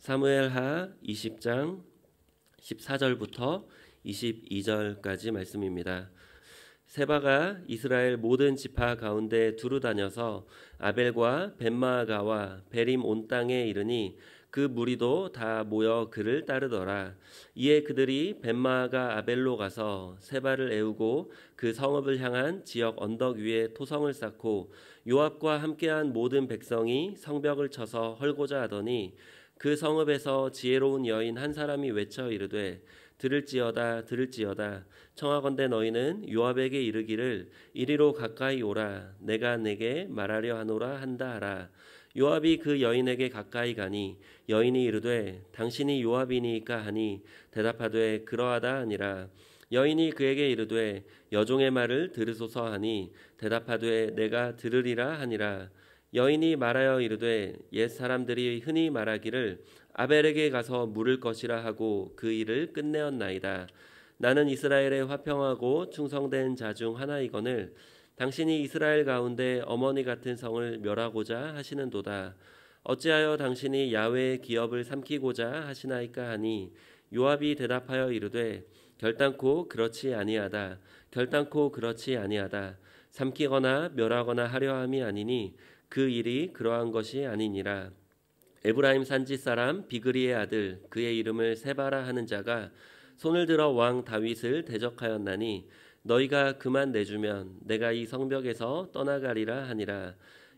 사무엘하 20장 14절부터 22절까지 말씀입니다. 세바가 이스라엘 모든 지파 가운데 두루 다녀서 아벨과 벳마아가와 베림 온 땅에 이르니 그 무리도 다 모여 그를 따르더라. 이에 그들이 벳마아가 아벨로 가서 세바를 애우고 그 성읍을 향한 지역 언덕 위에 토성을 쌓고 요압과 함께한 모든 백성이 성벽을 쳐서 헐고자 하더니 그 성읍에서 지혜로운 여인 한 사람이 외쳐 이르되 들을지어다 들을지어다 청하건대 너희는 요압에게 이르기를 이리로 가까이 오라 내가 내게 말하려 하노라 한다 하라. 요압이 그 여인에게 가까이 가니 여인이 이르되 당신이 요압이니까 하니 대답하되 그러하다 하니라. 여인이 그에게 이르되 여종의 말을 들으소서 하니 대답하되 내가 들으리라 하니라. 여인이 말하여 이르되 옛 사람들이 흔히 말하기를 아벨에게 가서 물을 것이라 하고 그 일을 끝내었나이다. 나는 이스라엘에 화평하고 충성된 자 중 하나이거늘 당신이 이스라엘 가운데 어머니 같은 성을 멸하고자 하시는도다. 어찌하여 당신이 야훼의 기업을 삼키고자 하시나이까 하니 요압이 대답하여 이르되 결단코 그렇지 아니하다. 결단코 그렇지 아니하다. 삼키거나 멸하거나 하려 함이 아니니 그 일이 그러한 것이 아니니라. 에브라임 산지 사람 비그리의 아들 그의 이름을 세바라 하는 자가 손을 들어 왕 다윗을 대적하였나니 너희가 그만 내주면 내가 이 성벽에서 떠나가리라 하니라.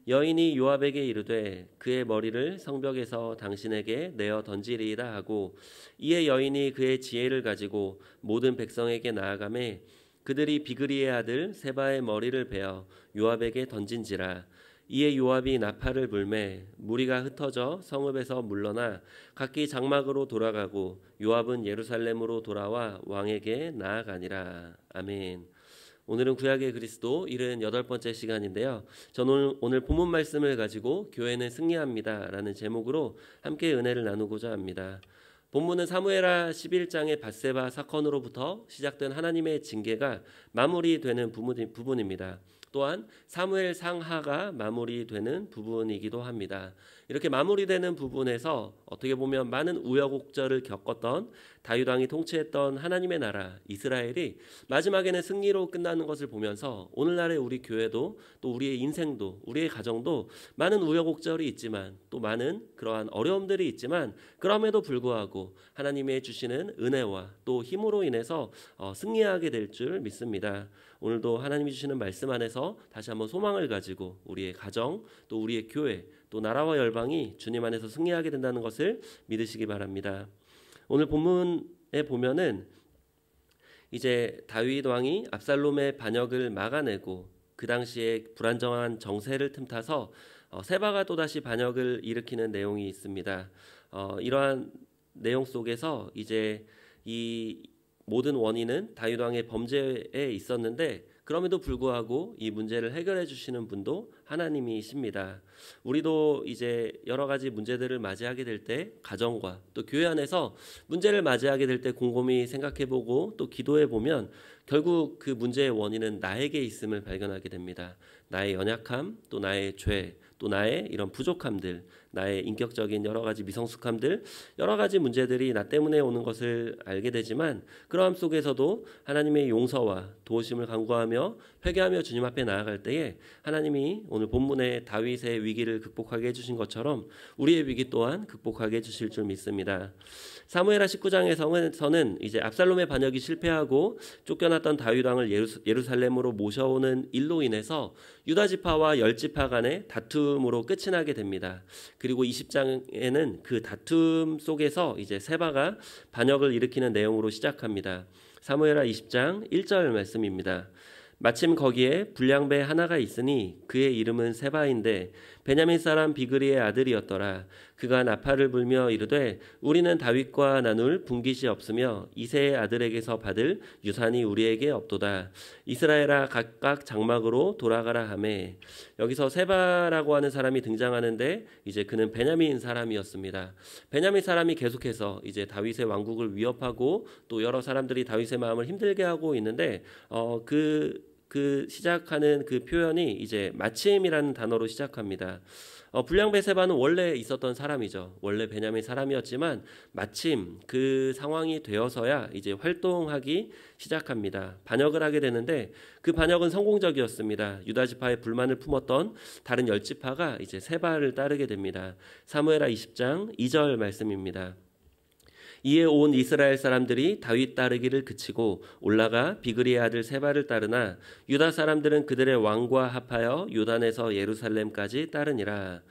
여인이 요압에게 이르되 그의 머리를 성벽에서 당신에게 내어 던지리이다 하고 이에 여인이 그의 지혜를 가지고 모든 백성에게 나아가매 그들이 비그리의 아들 세바의 머리를 베어 요압에게 던진지라. 이에 요압이 나팔을 불매 무리가 흩어져 성읍에서 물러나 각기 장막으로 돌아가고 요압은 예루살렘으로 돌아와 왕에게 나아가니라. 아멘. 오늘은 구약의 그리스도 78번째 시간인데요. 저는 오늘 본문 말씀을 가지고 교회는 승리합니다 라는 제목으로 함께 은혜를 나누고자 합니다. 본문은 사무엘하 11장의 밧세바 사건으로부터 시작된 하나님의 징계가 마무리되는 부분입니다. 또한 사무엘 상하가 마무리되는 부분이기도 합니다. 이렇게 마무리되는 부분에서 어떻게 보면 많은 우여곡절을 겪었던 다윗 왕이 통치했던 하나님의 나라 이스라엘이 마지막에는 승리로 끝나는 것을 보면서 오늘날의 우리 교회도 또 우리의 인생도 우리의 가정도 많은 우여곡절이 있지만 또 많은 그러한 어려움들이 있지만 그럼에도 불구하고 하나님의 주시는 은혜와 또 힘으로 인해서 승리하게 될 줄 믿습니다. 오늘도 하나님이 주시는 말씀 안에서 다시 한번 소망을 가지고 우리의 가정 또 우리의 교회 또 나라와 열방이 주님 안에서 승리하게 된다는 것을 믿으시기 바랍니다. 오늘 본문에 보면은 이제 다윗 왕이 압살롬의 반역을 막아내고 그 당시에 불안정한 정세를 틈타서 세바가 또다시 반역을 일으키는 내용이 있습니다. 이러한 내용 속에서 이제 이 모든 원인은 다윗 왕의 범죄에 있었는데 그럼에도 불구하고 이 문제를 해결해 주시는 분도 하나님이십니다. 우리도 이제 여러 가지 문제들을 맞이하게 될 때 가정과 또 교회 안에서 문제를 맞이하게 될 때 곰곰이 생각해보고 또 기도해보면 결국 그 문제의 원인은 나에게 있음을 발견하게 됩니다. 나의 연약함, 또 나의 죄, 또 나의 이런 부족함들, 나의 인격적인 여러 가지 미성숙함들, 여러 가지 문제들이 나 때문에 오는 것을 알게 되지만 그러함 속에서도 하나님의 용서와 도우심을 간구하며 회개하며 주님 앞에 나아갈 때에 하나님이 오늘 본문의 다윗의 위기를 극복하게 해주신 것처럼 우리의 위기 또한 극복하게 해주실 줄 믿습니다. 사무엘하 19장에서는 이제 압살롬의 반역이 실패하고 쫓겨났던 다윗 왕을 예루살렘으로 모셔오는 일로 인해서 유다 지파와 열 지파 간의 다툼으로 끝이 나게 됩니다. 그리고 20장에는 그 다툼 속에서 이제 세바가 반역을 일으키는 내용으로 시작합니다. 사무엘하 20장 1절 말씀입니다. 마침 거기에 불량배 하나가 있으니 그의 이름은 세바인데 베냐민 사람 비그리의 아들이었더라. 그가 나팔을 불며 이르되 우리는 다윗과 나눌 분깃이 없으며 이새의 아들에게서 받을 유산이 우리에게 없도다. 이스라엘아 각각 장막으로 돌아가라 하매. 여기서 세바라고 하는 사람이 등장하는데 이제 그는 베냐민 사람이었습니다. 베냐민 사람이 계속해서 이제 다윗의 왕국을 위협하고 또 여러 사람들이 다윗의 마음을 힘들게 하고 있는데 그 시작하는 그 표현이 이제 마침이라는 단어로 시작합니다. 불량배 세바는 원래 있었던 사람이죠. 원래 베냐민 사람이었지만 마침 그 상황이 되어서야 이제 활동하기 시작합니다. 반역을 하게 되는데 그 반역은 성공적이었습니다. 유다 지파의 불만을 품었던 다른 10지파가 이제 세바를 따르게 됩니다. 사무엘하 20장 2절 말씀입니다. 이에 온 이스라엘 사람들이 다윗 따르기를 그치고 올라가 비그리의 아들 세바를 따르나 유다 사람들은 그들의 왕과 합하여 요단에서 예루살렘까지 따르니라.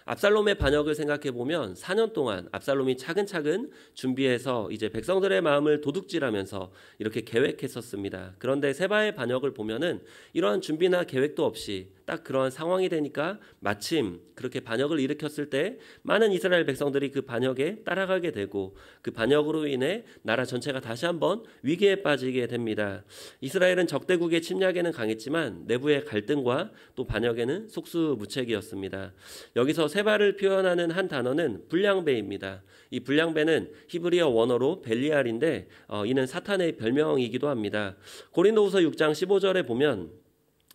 압살롬의 반역을 생각해 보면 4년 동안 압살롬이 차근차근 준비해서 이제 백성들의 마음을 도둑질하면서 이렇게 계획했었습니다. 그런데 세바의 반역을 보면은 이러한 준비나 계획도 없이 딱 그러한 상황이 되니까 마침 그렇게 반역을 일으켰을 때 많은 이스라엘 백성들이 그 반역에 따라가게 되고 그 반역으로 인해 나라 전체가 다시 한번 위기에 빠지게 됩니다. 이스라엘은 적대국의 침략에는 강했지만 내부의 갈등과 또 반역에는 속수무책이었습니다. 여기서 세바를 표현하는 한 단어는 불량배입니다. 이 불량배는 히브리어 원어로 벨리알인데 이는 사탄의 별명이기도 합니다. 고린도후서 6장 15절에 보면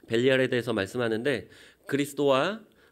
벨리알에 대해서 말씀하는데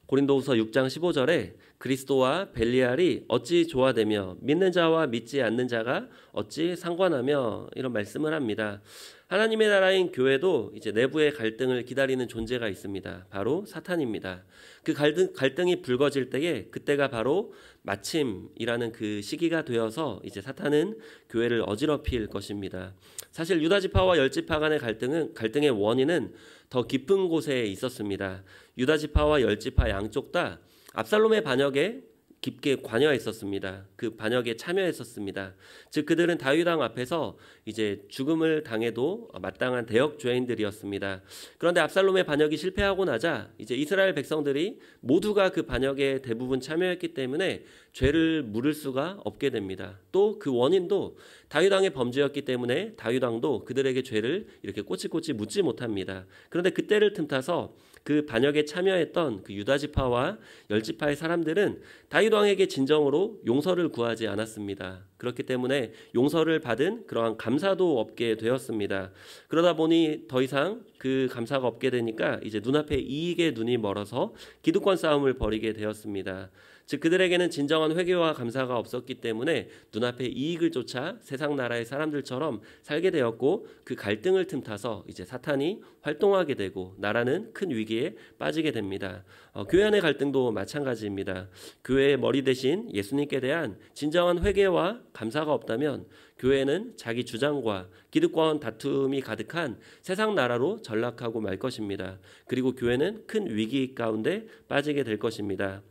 고린도후서 6장 15절에 그리스도와 벨리알이 어찌 조화되며 믿는 자와 믿지 않는 자가 어찌 상관하며 이런 말씀을 합니다. 하나님의 나라인 교회도 이제 내부의 갈등을 기다리는 존재가 있습니다. 바로 사탄입니다. 그 갈등이 불거질 때에 그때가 바로 마침이라는 그 시기가 되어서 이제 사탄은 교회를 어지럽힐 것입니다. 사실 유다 지파와 열 지파 간의 갈등의 원인은 더 깊은 곳에 있었습니다. 유다 지파와 열 지파 양쪽 다 압살롬의 반역에 깊게 관여했었습니다. 그 반역에 참여했었습니다. 즉 그들은 다윗 왕 앞에서 이제 죽음을 당해도 마땅한 대역 죄인들이었습니다. 그런데 압살롬의 반역이 실패하고 나자 이제 이스라엘 백성들이 모두가 그 반역에 대부분 참여했기 때문에 죄를 물을 수가 없게 됩니다. 또 그 원인도 다윗 왕의 범죄였기 때문에 다윗 왕도 그들에게 죄를 이렇게 꼬치꼬치 묻지 못합니다. 그런데 그때를 틈타서 그 반역에 참여했던 그 유다 지파와 열 지파의 사람들은 다윗 왕에게 진정으로 용서를 구하지 않았습니다. 그렇기 때문에 용서를 받은 그러한 감사도 없게 되었습니다. 그러다 보니 더 이상 그 감사가 없게 되니까 이제 눈앞에 이익에 눈이 멀어서 기득권 싸움을 벌이게 되었습니다. 즉 그들에게는 진정한 회개와 감사가 없었기 때문에 눈앞에 이익을 쫓아 세상 나라의 사람들처럼 살게 되었고 그 갈등을 틈타서 이제 사탄이 활동하게 되고 나라는 큰 위기에 빠지게 됩니다. 교회 안의 갈등도 마찬가지입니다. 교회의 머리 대신 예수님께 대한 진정한 회개와 감사가 없다면 교회는 자기 주장과 기득권 다툼이 가득한 세상 나라로 전락하고 말 것입니다. 그리고 교회는 큰 위기 가운데 빠지게 될 것입니다.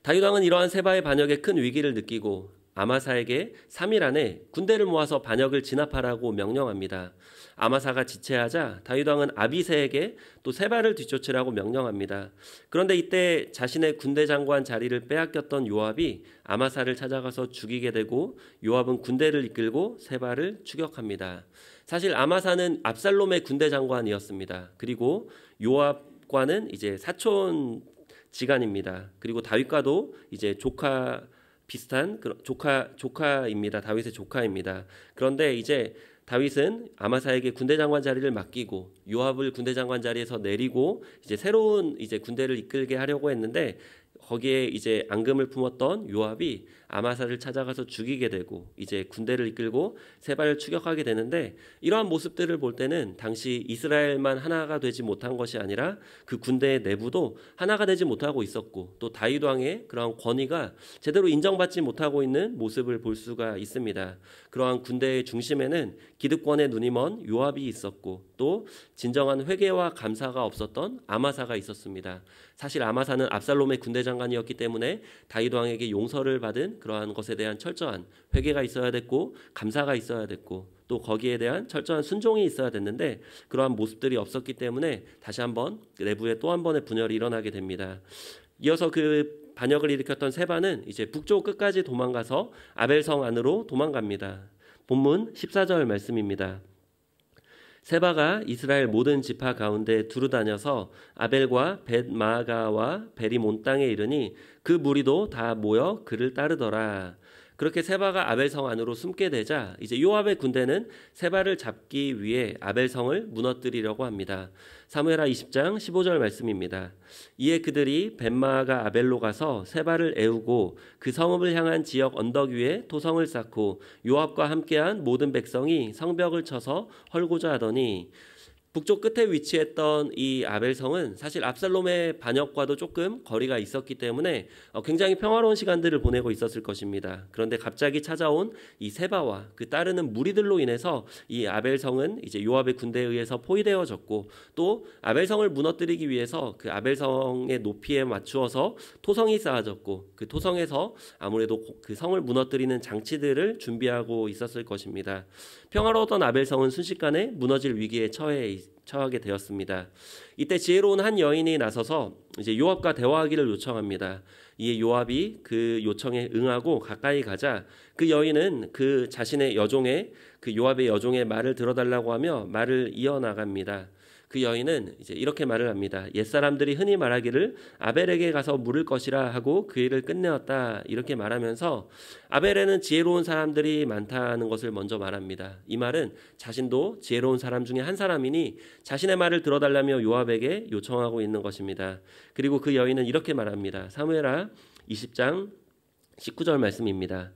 다윗 왕은 이러한 세바의 반역에 큰 위기를 느끼고 아마사에게 3일 안에 군대를 모아서 반역을 진압하라고 명령합니다. 아마사가 지체하자 다윗 왕은 아비새에게 또 세바를 뒤쫓으라고 명령합니다. 그런데 이때 자신의 군대 장관 자리를 빼앗겼던 요압이 아마사를 찾아가서 죽이게 되고 요압은 군대를 이끌고 세바를 추격합니다. 사실 아마사는 압살롬의 군대 장관이었습니다. 그리고 요압과는 이제 사촌 지간입니다. 그리고 다윗과도 이제 비슷한 조카입니다. 다윗의 조카입니다. 그런데 이제 다윗은 아마사에게 군대 장관 자리를 맡기고 요압을 군대 장관 자리에서 내리고 이제 새로운 이제 군대를 이끌게 하려고 했는데 거기에 이제 앙금을 품었던 요압이 아마사를 찾아가서 죽이게 되고 이제 군대를 이끌고 세바를 추격하게 되는데 이러한 모습들을 볼 때는 당시 이스라엘만 하나가 되지 못한 것이 아니라 그 군대의 내부도 하나가 되지 못하고 있었고 또 다윗 왕의 그러한 권위가 제대로 인정받지 못하고 있는 모습을 볼 수가 있습니다. 그러한 군대의 중심에는 기득권의 눈이 먼 요압이 있었고 또 진정한 회개와 감사가 없었던 아마사가 있었습니다. 사실 아마사는 압살롬의 군대 장관이었기 때문에 다윗 왕에게 용서를 받은 그러한 것에 대한 철저한 회개가 있어야 됐고 감사가 있어야 됐고 또 거기에 대한 철저한 순종이 있어야 됐는데 그러한 모습들이 없었기 때문에 다시 한번 내부에 또 한 번의 분열이 일어나게 됩니다. 이어서 그 반역을 일으켰던 세바는 이제 북쪽 끝까지 도망가서 아벨성 안으로 도망갑니다. 본문 14절 말씀입니다. 세바가 이스라엘 모든 지파 가운데 두루다녀서 아벨과 벳마아가와 베리몬 땅에 이르니 그 무리도 다 모여 그를 따르더라. 그렇게 세바가 아벨성 안으로 숨게 되자 이제 요압의 군대는 세바를 잡기 위해 아벨성을 무너뜨리려고 합니다. 사무엘하 20장 15절 말씀입니다. 이에 그들이 벳마아가 아벨로 가서 세바를 애우고 그 성읍을 향한 지역 언덕 위에 토성을 쌓고 요압과 함께한 모든 백성이 성벽을 쳐서 헐고자 하더니, 북쪽 끝에 위치했던 이 아벨성은 사실 압살롬의 반역과도 조금 거리가 있었기 때문에 굉장히 평화로운 시간들을 보내고 있었을 것입니다. 그런데 갑자기 찾아온 이 세바와 그 따르는 무리들로 인해서 이 아벨성은 이제 요압의 군대에 의해서 포위되어졌고, 또 아벨성을 무너뜨리기 위해서 그 아벨성의 높이에 맞추어서 토성이 쌓아졌고, 그 토성에서 아무래도 그 성을 무너뜨리는 장치들을 준비하고 있었을 것입니다. 평화로웠던 아벨성은 순식간에 무너질 위기에 처하게 되었습니다. 이때 지혜로운 한 여인이 나서서 이제 요압과 대화하기를 요청합니다. 이에 요압이 그 요청에 응하고 가까이 가자 그 여인은 그 자신의 여종의, 그 요압의 여종의 말을 들어달라고 하며 말을 이어나갑니다. 그 여인은 이제 이렇게 말을 합니다. 옛사람들이 흔히 말하기를 아벨에게 가서 물을 것이라 하고 그 일을 끝내었다, 이렇게 말하면서 아벨에는 지혜로운 사람들이 많다는 것을 먼저 말합니다. 이 말은 자신도 지혜로운 사람 중에 한 사람이니 자신의 말을 들어달라며 요압에게 요청하고 있는 것입니다. 그리고 그 여인은 이렇게 말합니다. 사무엘하 20장 19절 말씀입니다.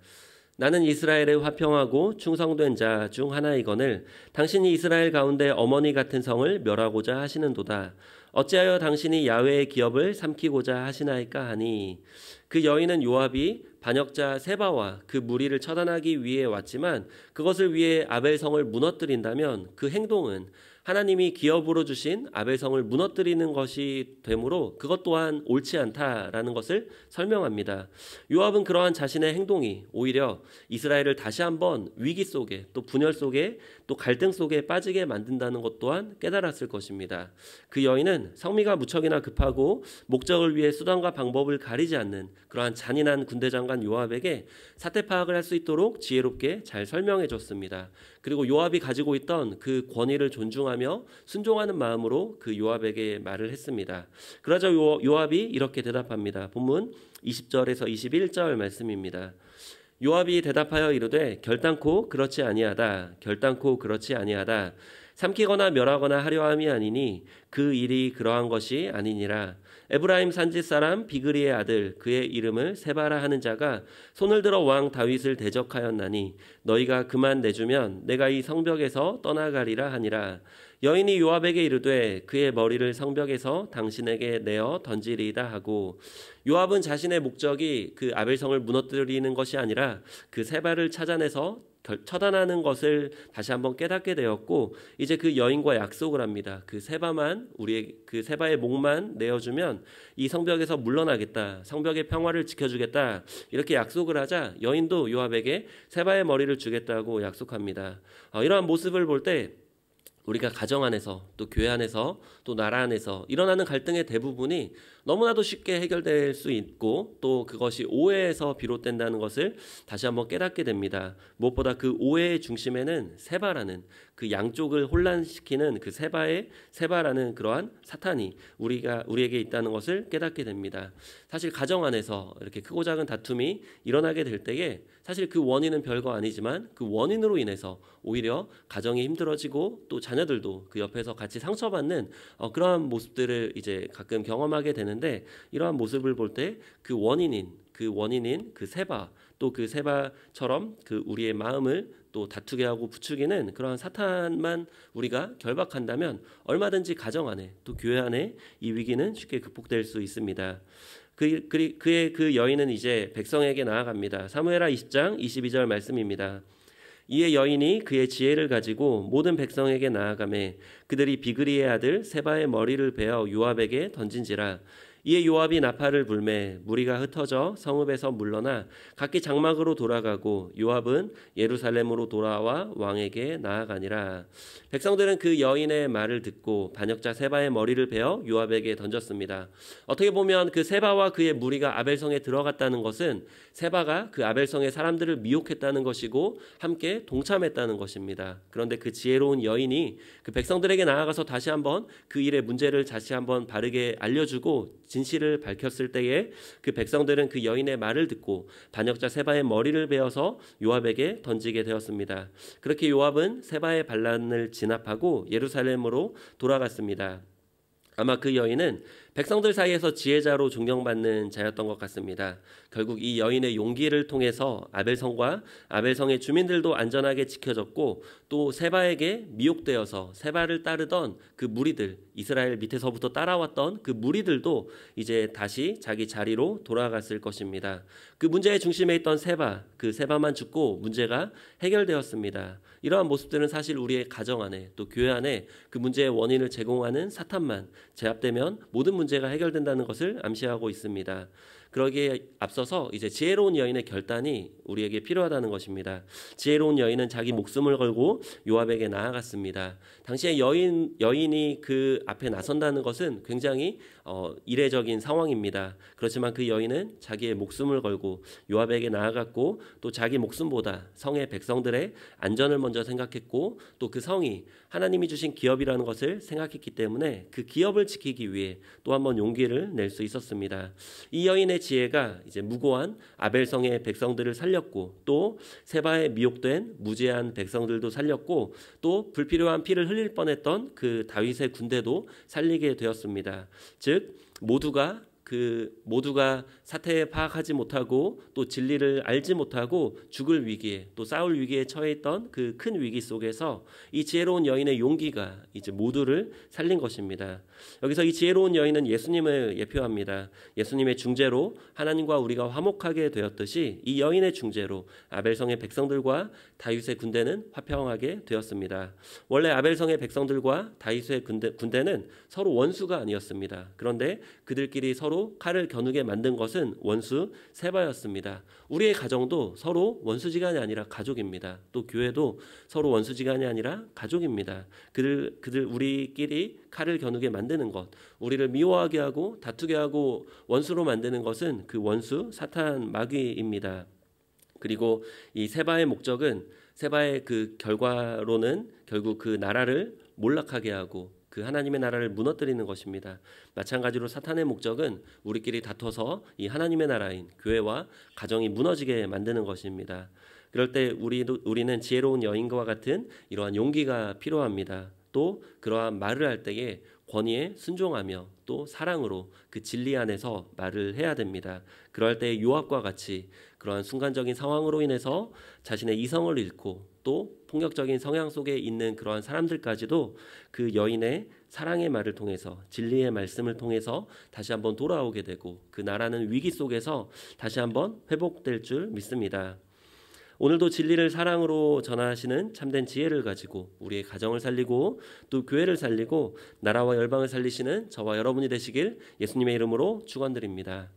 나는 이스라엘의 화평하고 충성된 자 중 하나이거늘 당신이 이스라엘 가운데 어머니 같은 성을 멸하고자 하시는도다. 어찌하여 당신이 야훼의 기업을 삼키고자 하시나이까 하니, 그 여인은 요압이 반역자 세바와 그 무리를 처단하기 위해 왔지만 그것을 위해 아벨성을 무너뜨린다면 그 행동은 하나님이 기업으로 주신 아벨성을 무너뜨리는 것이 되므로 그것 또한 옳지 않다라는 것을 설명합니다. 요압은 그러한 자신의 행동이 오히려 이스라엘을 다시 한번 위기 속에, 또 분열 속에, 또 갈등 속에 빠지게 만든다는 것 또한 깨달았을 것입니다. 그 여인은 성미가 무척이나 급하고 목적을 위해 수단과 방법을 가리지 않는 그러한 잔인한 군대장관 요압에게 사태 파악을 할 수 있도록 지혜롭게 잘 설명해 줬습니다. 그리고 요압이 가지고 있던 그 권위를 존중하며 순종하는 마음으로 그 요압에게 말을 했습니다. 그러자 요압이 이렇게 대답합니다. 본문 20절에서 21절 말씀입니다. 요압이 대답하여 이르되 결단코 그렇지 아니하다. 결단코 그렇지 아니하다. 삼키거나 멸하거나 하려함이 아니니 그 일이 그러한 것이 아니니라. 에브라임 산지 사람 비그리의 아들 그의 이름을 세바라 하는 자가 손을 들어 왕 다윗을 대적하였나니 너희가 그만 내주면 내가 이 성벽에서 떠나가리라 하니라. 여인이 요압에게 이르되 그의 머리를 성벽에서 당신에게 내어 던지리이다 하고, 요압은 자신의 목적이 그 아벨성을 무너뜨리는 것이 아니라 그 세바를 찾아내서 처단하는 것을 다시 한번 깨닫게 되었고, 이제 그 여인과 약속을 합니다. 그 세바만, 우리의 그 세바의 목만 내어주면 이 성벽에서 물러나겠다, 성벽의 평화를 지켜주겠다, 이렇게 약속을 하자 여인도 요압에게 세바의 머리를 주겠다고 약속합니다. 이러한 모습을 볼 때 우리가 가정 안에서, 또 교회 안에서, 또 나라 안에서 일어나는 갈등의 대부분이 너무나도 쉽게 해결될 수 있고, 또 그것이 오해에서 비롯된다는 것을 다시 한번 깨닫게 됩니다. 무엇보다 그 오해의 중심에는 세바라는, 그 양쪽을 혼란시키는 그 세바라는 그러한 사탄이 우리에게 있다는 것을 깨닫게 됩니다. 사실 가정 안에서 이렇게 크고 작은 다툼이 일어나게 될 때에 사실 그 원인은 별거 아니지만 그 원인으로 인해서 오히려 가정이 힘들어지고 또 자녀들도 그 옆에서 같이 상처받는 그러한 모습들을 이제 가끔 경험하게 되는데, 이러한 모습을 볼 때 그 원인인 그 세바, 또 그 세바처럼 그 우리의 마음을 또 다투게 하고 부추기는 그러한 사탄만 우리가 결박한다면 얼마든지 가정 안에, 또 교회 안에 이 위기는 쉽게 극복될 수 있습니다. 그의 그 여인은 이제 백성에게 나아갑니다. 사무엘하 20장 22절 말씀입니다. 이에 여인이 그의 지혜를 가지고 모든 백성에게 나아가매 그들이 비그리의 아들 세바의 머리를 베어 요압에게 던진지라. 이에 요압이 나팔을 불매 무리가 흩어져 성읍에서 물러나 각기 장막으로 돌아가고 요압은 예루살렘으로 돌아와 왕에게 나아가니라. 백성들은 그 여인의 말을 듣고 반역자 세바의 머리를 베어 요압에게 던졌습니다. 어떻게 보면 그 세바와 그의 무리가 아벨성에 들어갔다는 것은 세바가 그 아벨성의 사람들을 미혹했다는 것이고 함께 동참했다는 것입니다. 그런데 그 지혜로운 여인이 그 백성들에게 나아가서 다시 한번 그 일의 문제를 다시 한번 바르게 알려주고 진실을 밝혔을 때에 그 백성들은 그 여인의 말을 듣고 반역자 세바의 머리를 베어서 요압에게 던지게 되었습니다. 그렇게 요압은 세바의 반란을 진압하고 예루살렘으로 돌아갔습니다. 아마 그 여인은 백성들 사이에서 지혜자로 존경받는 자였던 것 같습니다. 결국 이 여인의 용기를 통해서 아벨성과 아벨성의 주민들도 안전하게 지켜졌고 또 세바에게 미혹되어서 세바를 따르던 그 무리들, 이스라엘 밑에서부터 따라왔던 그 무리들도 이제 다시 자기 자리로 돌아갔을 것입니다. 그 문제의 중심에 있던 세바, 그 세바만 죽고 문제가 해결되었습니다. 이러한 모습들은 사실 우리의 가정 안에 또 교회 안에 그 문제의 원인을 제공하는 사탄만 제압되면 모든 문제가 해결된다는 것을 암시하고 있습니다. 그러기에 앞서서 이제 지혜로운 여인의 결단이 우리에게 필요하다는 것입니다. 지혜로운 여인은 자기 목숨을 걸고 요압에게 나아갔습니다. 당시에 여인이 그 앞에 나선다는 것은 굉장히 이례적인 상황입니다. 그렇지만 그 여인은 자기의 목숨을 걸고 요압에게 나아갔고 또 자기 목숨보다 성의 백성들의 안전을 먼저 생각했고 또 그 성이 하나님이 주신 기업이라는 것을 생각했기 때문에 그 기업을 지키기 위해 또 한 번 용기를 낼 수 있었습니다. 이 여인의 지혜가 이제 무고한 아벨성의 백성들을 살렸고 또 세바에 미혹된 무죄한 백성들도 살렸고 또 불필요한 피를 흘릴 뻔했던 그 다윗의 군대도 살리게 되었습니다. 즉 모두가 사태에 파악하지 못하고 또 진리를 알지 못하고 죽을 위기에 또 싸울 위기에 처해 있던 그 큰 위기 속에서 이 지혜로운 여인의 용기가 이제 모두를 살린 것입니다. 여기서 이 지혜로운 여인은 예수님을 예표합니다. 예수님의 중재로 하나님과 우리가 화목하게 되었듯이 이 여인의 중재로 아벨성의 백성들과 다윗의 군대는 화평하게 되었습니다. 원래 아벨성의 백성들과 다윗의 군대는 서로 원수가 아니었습니다. 그런데 그들끼리 서로 칼을 겨누게 만든 것은 원수 세바였습니다. 우리의 가정도 서로 원수지간이 아니라 가족입니다. 또 교회도 서로 원수지간이 아니라 가족입니다. 우리끼리 칼을 겨누게 만드는 것, 우리를 미워하게 하고 다투게 하고 원수로 만드는 것은 그 원수 사탄 마귀입니다. 그리고 이 세바의 목적은 세바의 그 결과로는 결국 그 나라를 몰락하게 하고 그 하나님의 나라를 무너뜨리는 것입니다. 마찬가지로 사탄의 목적은 우리끼리 다퉈서 이 하나님의 나라인 교회와 가정이 무너지게 만드는 것입니다. 그럴 때 우리는 지혜로운 여인과 같은 이러한 용기가 필요합니다. 또 그러한 말을 할 때에 권위에 순종하며 또 사랑으로 그 진리 안에서 말을 해야 됩니다. 그럴 때 요압과 같이 그러한 순간적인 상황으로 인해서 자신의 이성을 잃고 또 폭력적인 성향 속에 있는 그러한 사람들까지도 그 여인의 사랑의 말을 통해서 진리의 말씀을 통해서 다시 한번 돌아오게 되고 그 나라는 위기 속에서 다시 한번 회복될 줄 믿습니다. 오늘도 진리를 사랑으로 전하시는 참된 지혜를 가지고 우리의 가정을 살리고 또 교회를 살리고 나라와 열방을 살리시는 저와 여러분이 되시길 예수님의 이름으로 축원드립니다.